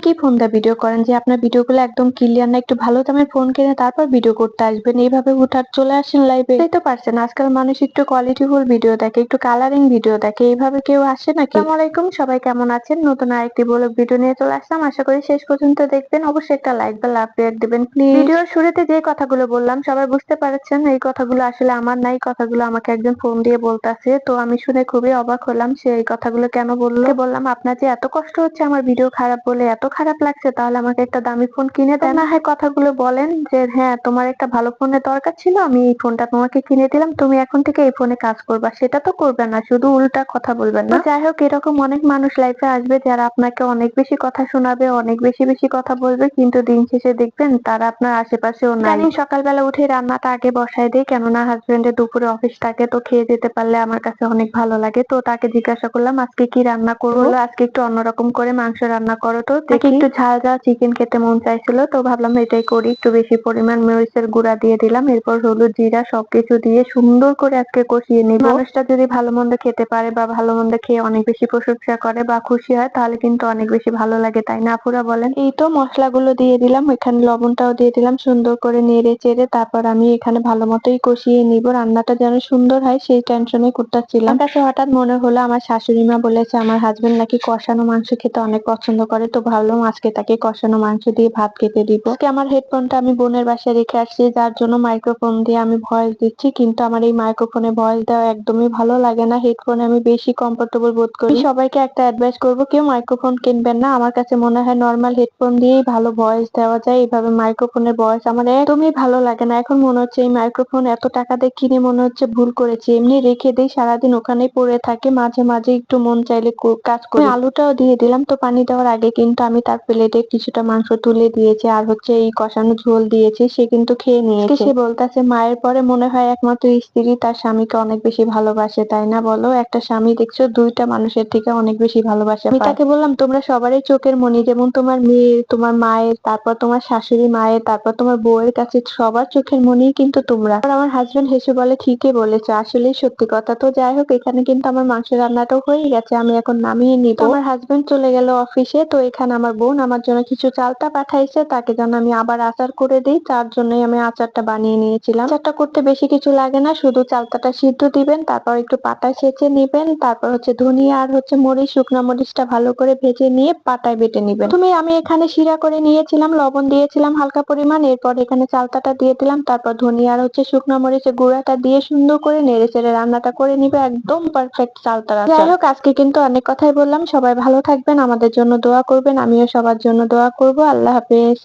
কি ফোন দিয়ে ভিডিও করেন যে আপনার ভিডিওগুলো একদম ক্লিয়ার না, একটু ভালো দামের ফোন কিনে তারপর ভিডিও করতে আসবেন, এইভাবে হুটহাট চলে আসেন লাইভে? বুঝতেই তো পারছেন আজকাল মানুষ একটু কোয়ালিটিফুল ভিডিও দেখে, একটু কালারিং ভিডিও দেখে, এইভাবে কেউ আসে নাকি? আসসালামু আলাইকুম, সবাই কেমন আছেন? নতুন আরেকটি ব্লগ ভিডিও নিয়ে চলে আসলাম। আশা করি শেষ পর্যন্ত দেখবেন। অবশ্যই একটা লাইক বা লাভ রিঅ্যাক্ট দিবেন প্লিজ। ভিডিওর শুরুতে যে কথাগুলো বললাম সবাই বুঝতে পারছেন এই কথাগুলো আসলে আমার না, এই কথাগুলো আমাকে একজন ফোন দিয়ে বলতাছে। তো আমি শুনে খুবই অবাক হলাম সে এই কথাগুলো কেন বললো। বললাম আপনার যে এত কষ্ট হচ্ছে আমার ভিডিও খারাপ বলে, এত খারাপ লাগছে, তাহলে আমাকে একটা দামি ফোন কিনে দেন না হয়। কথাগুলো বলেন যে হ্যাঁ তোমার একটা ভালো ফোনের দরকার ছিল, আমি এই ফোনটা তোমাকে কিনে দিলাম, তুমি এখন থেকে এই ফোনে কাজ করবা। সেটা তো করবে না, শুধু উল্টা কথা বলবেন না। যাই হোক, এরকম অনেক মানুষ লাইফে আসবে যারা আপনাকে অনেক বেশি কথা শোনাবে, অনেক বেশি বেশি কথা বলবে, কিন্তু দিন শেষে দেখবেন তারা আপনার আশেপাশেও নাই। আমি সকালবেলা উঠে রান্নাটা আগে বসায় দিই, কেননা হাজবেন্ডের দুপুরে অফিস থাকে, তো খেয়ে যেতে পারলে আমার কাছে অনেক ভালো লাগে। তো তাকে জিজ্ঞাসা করলাম আজকে কি রান্না করবো। আজকে একটু অন্যরকম করে মাংস রান্না করো। তো দেখি একটু ঝাল ঝাল চিকেন খেতে মন চাইছিল, তো ভাবলাম এটাই করি। একটু বেশি পরিমাণ মরিচের গুঁড়া দিয়ে দিলাম, এরপর হলুদ জিরা সবকিছু দিয়ে সুন্দর করে আজকে কষিয়ে নিব। মানুষটা যদি ভালো মন্দ খেতে পারে বা ভালো মন্দ খেয়ে অনেক বেশি প্রশংসা করে বা খুশি হয়, তাহলে কিন্তু অনেক বেশি ভালো লাগে, তাই না আপুরা বলেন? এই তো মশলাগুলো দিয়ে দিলাম, এখানে লবণটাও দিয়ে দিলাম, সুন্দর করে নেড়ে চেড়ে তারপর আমি এখানে ভালো মতোই কষিয়ে নিব। রান্নাটা যেন সুন্দর হয় সেই টেনশনে করতেছিলাম। আমার কাছে হঠাৎ মনে হলো আমার শাশুড়ি মা বলেছে আমার হাজবেন্ড নাকি কষানো মাংস খেতে অনেক পছন্দ করে, তো ভাবলাম আজকে তাকে কষানো মাংস দিয়ে ভাত খেতে দিব। আজকে আমার হেডফোনটা আমি বোনের বাসায় রেখে আসছি, যার জন্য মাইক্রোফোন দিয়ে আমি ভয়েস দিচ্ছি, কিন্তু আমার এই মাইক্রোফোনে ভয়েস দেওয়া একদমই ভালো লাগে না। হেডফোনে আমি বেশি কমফোর্টেবল বোধ করি। সবাইকে একটা অ্যাডভাইস করবো, কেউ মাইক্রোফোন কিনবেন না। আমার কাছে মনে হয় নর্মাল হেডফোন দিয়েই ভালো ভয়েস দেওয়া যায়। এইভাবে মাইক্রোফোনের ভয়েস আমার একদমই ভালো লাগে না। এখন মনে হচ্ছে এই মাইক্রোফোন এত টাকা দিয়ে কিনে মনে হচ্ছে ভুল করেছি, এমনি রেখে দিই, সারাদিন ওখানেই পড়ে থাকে, মাঝে মাঝে একটু মন চাইলে কাজ করি। আলুটাও দিয়ে দিলাম, তো পানি দেওয়ার আগে কিন্তু আমি তার প্লেটে কিছুটা মাংস তুলে দিয়েছি, আর হচ্ছে এই কষানো ঝোল দিয়েছি, সে কিন্তু খেয়ে নিয়েছে। সে বলতেছে মায়ের পরে মনে হয় একমাত্র স্ত্রী তার স্বামীকে অনেক বেশি ভালোবাসে, তাই না বলো? একটা স্বামী দেখছো দুইটা মানুষের থেকে অনেক বেশি ভালোবাসে। আমি তাকে বললাম তোমরা সবারই চোখের মনি, যেমন তোমার মেয়ের, তোমার মায়ের, তারপর তোমার শাশুড়ি মায়ের, তারপর তোমার বউয়ের কাছে সবার চোখের মনি কিন্তু তোমরা। আর আমার হাজবেন্ড হেসে বলে ঠিকই বলেছো, আসলেই সত্যি কথা। তো যাই হোক, এখানে কিন্তু আমার মাংস রান্নাটাও হয়ে গেছে, আমি এখন নামিয়ে নিব। আমার হাজবেন্ড চলে গেল অফিসে, তো এখানে আমার বোন আমার জন্য কিছু চালটা পাঠাইছে, তাকে যেন আমি আবার আচার করে দিই, তার জন্যই আমি আচারটা বানিয়ে নিয়েছিলাম। আচারটা করতে বেশি কিছু লাগে না, শুধু চালতাটা সিদ্ধ দিবেন, তারপর একটু পাটায় ছেঁচে নিবেন, তারপর হচ্ছে ধনিয়া আর হচ্ছে মরিচ, শুকনো মরিচটা ভালো করে ভেজে নিয়ে পাটায় বেটে নিবেন। আমি এখানে শিরা করে নিয়েছিলাম, লবণ দিয়েছিলাম হালকা পরিমাণ, এরপর এখানে চালতাটা দিয়ে দিলাম, তারপর ধনিয়া আর হচ্ছে শুকনো মরিচের গুঁড়াটা দিয়ে সুন্দর করে নেড়ে চেড়ে রান্নাটা করে নিবে, একদম পারফেক্ট চালতার আচার। যাই হোক, আজকে কিন্তু অনেক কথাই বললাম। সবাই ভালো থাকবেন, আমাদের জন্য দোয়া করবেন, আমিও সবার জন্য দোয়া করব। আল্লাহ হাফেজ।